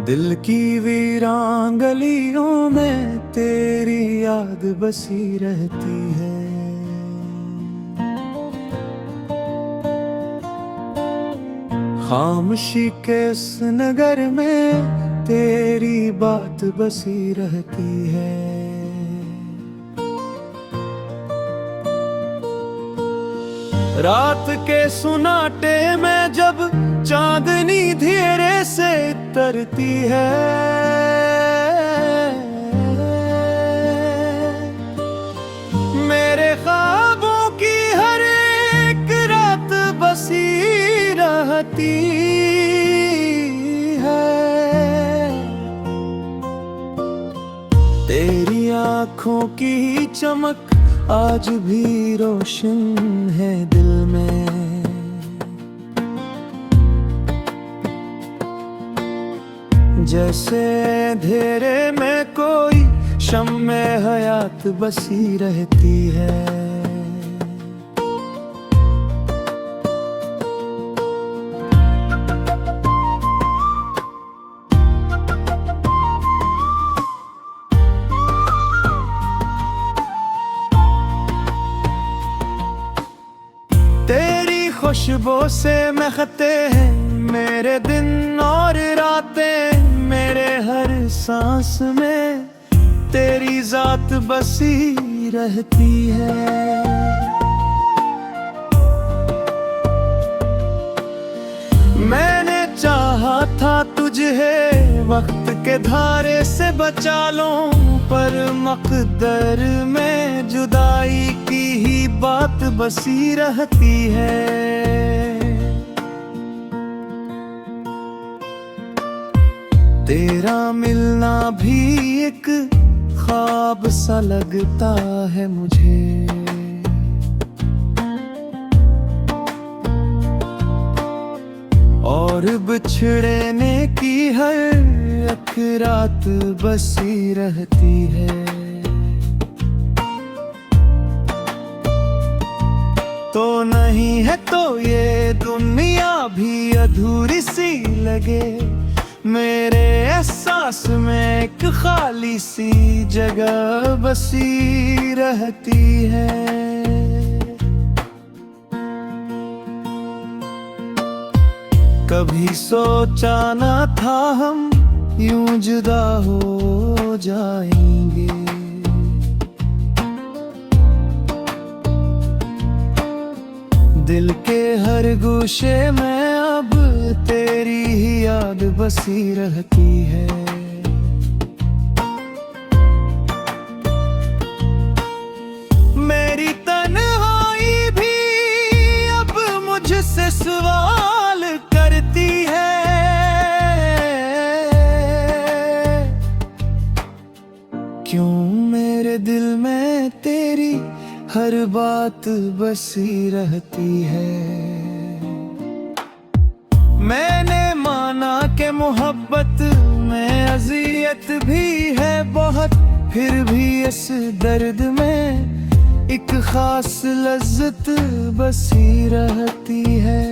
दिल की वीरान गलियों में तेरी याद बसी रहती है। खामोशी के इस नगर में तेरी बात बसी रहती है। रात के सुनाटे में जब चांदनी धीरे से तरती है, मेरे ख्वाबों की हर एक रात बसी रहती है। तेरी आँखों की चमक आज भी रोशन है दिल में। जैसे अंधेरे में कोई शम्मे हयात बसी रहती है। तेरी खुशबू से महकते हैं मेरे दिन और रातें, मेरे हर सांस में तेरी जात बसी रहती है। मैंने चाहा था तुझे वक्त के धारे से बचा लूं, पर मकदर में जुदाई की ही बात बसी रहती है। तेरा मिलना भी एक ख्वाब सा लगता है मुझे। और बिछड़ने की हर एक रात बसी रहती है। तो नहीं है तो ये दुनिया भी अधूरी सी लगे, मेरे एहसास में एक खाली सी जगह बसी रहती है। कभी सोचा न था हम यूं जुदा हो जाएंगे, दिल के हर गोशे में अब तेरी ही याद बसी रहती है। मेरी तन्हाई भी अब मुझसे सवाल करती है, क्यों मेरे दिल में तेरी हर बात बसी रहती है। मैंने माना कि मोहब्बत में अज़ियत भी है बहुत, फिर भी इस दर्द में एक खास लज्जत बसी रहती है।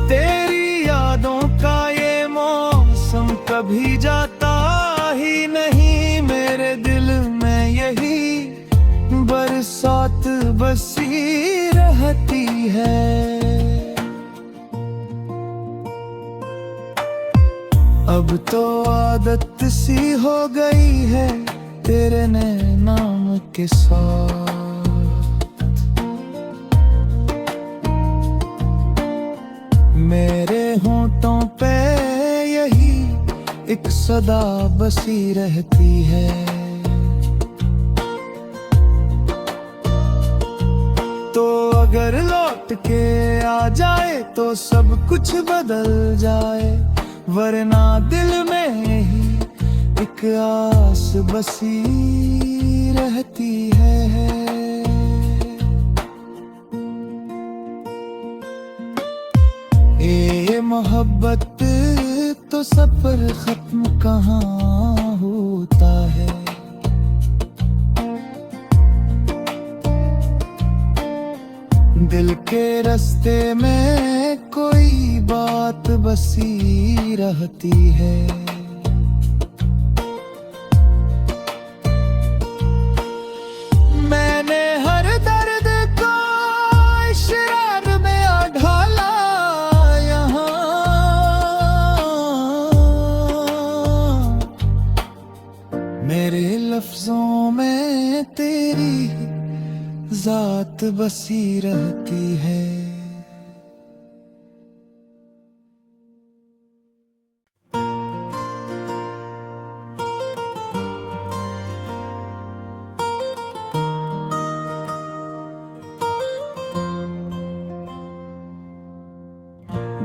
तेरी यादों का ये मौसम कभी जाता ही नहीं, मेरे दिल में यही बरसात बसी रहती है। अब तो आदत सी हो गई है तेरे नाम के साथ, मेरे होंठों पे यही एक सदा बसी रहती है। तो अगर लौट के आ जाए तो सब कुछ बदल जाए, वरना दिल में ही एक आस बसी रहती है। ये मोहब्बत तो सफर खत्म कहाँ होता है। दिल के रास्ते में कोई बात बसी रहती है। मैंने हर दर्द को इशरार में ढाला यहाँ, मेरे लफ्जों में तेरी जात बसी रहती है।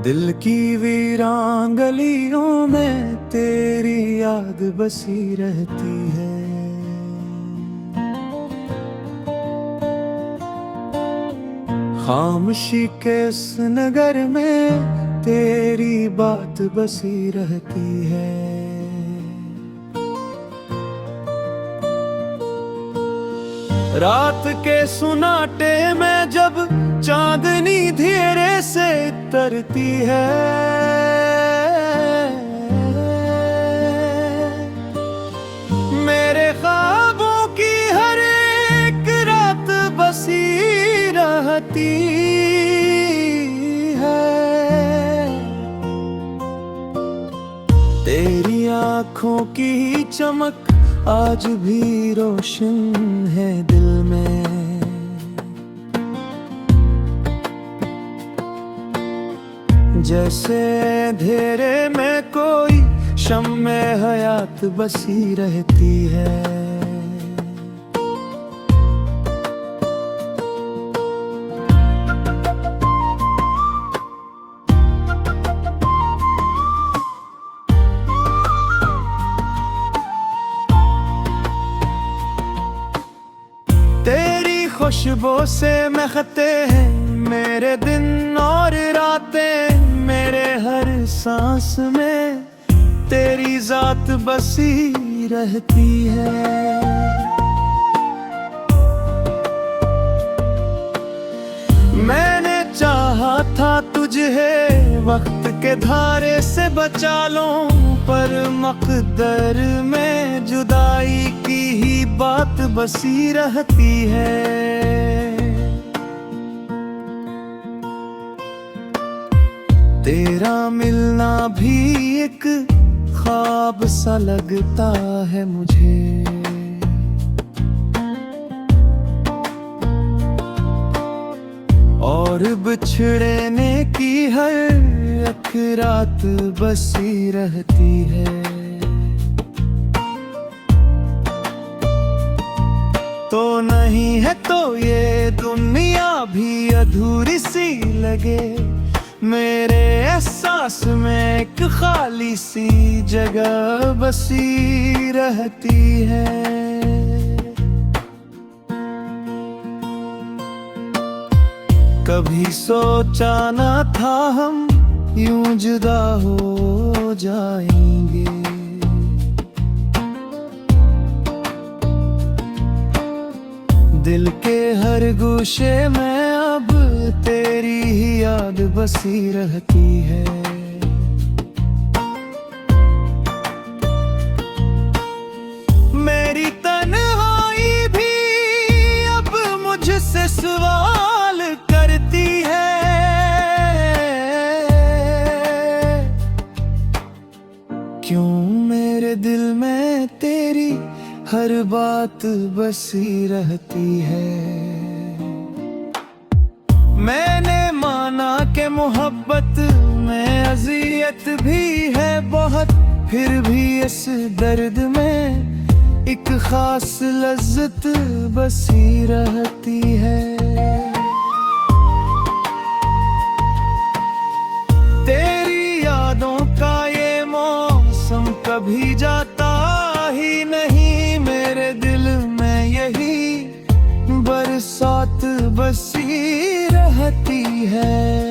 दिल की वीरान गलियों में तेरी याद बसी रहती है। खामोशी के इस नगर में तेरी बात बसी रहती है। रात के सुनाटे में जब चांदनी धीरे से तरती है, मेरे ख्वाबों की हर एक रात बसी रहती है। तेरी आँखों की चमक आज भी रोशन है दिल में। जैसे अंधेरे में कोई शम्मे हयात बसी रहती है। तेरी खुशबू से महकते हैं मेरे दिन और रातें, मेरे हर सांस में तेरी जात बसी रहती है। मैंने चाहा था तुझे वक्त के धारे से बचा लूं, पर मकदर में जुदाई की ही बात बसी रहती है। तेरा मिलना भी एक ख्वाब सा लगता है मुझे। और बिछड़ने की हर एक रात बसी रहती है। तो नहीं है तो ये दुनिया भी अधूरी सी लगे, मेरे एहसास में एक खाली सी जगह बसी रहती है। कभी सोचा ना था हम यूं जुदा हो जाएंगे, दिल के हर गोशे में अब तेरी ही याद बसी रहती है। मेरी तन्हाई भी अब मुझसे सवाल करती है, क्यों मेरे दिल में तेरी हर बात बसी रहती है। मैंने माना कि मोहब्बत में अज़ियत भी है बहुत, फिर भी इस दर्द में एक खास लज्जत बसी रहती है। तेरी यादों का ये मौसम कभी जाता ही नहीं, मेरे दिल में यही बरसात बसी रहती है।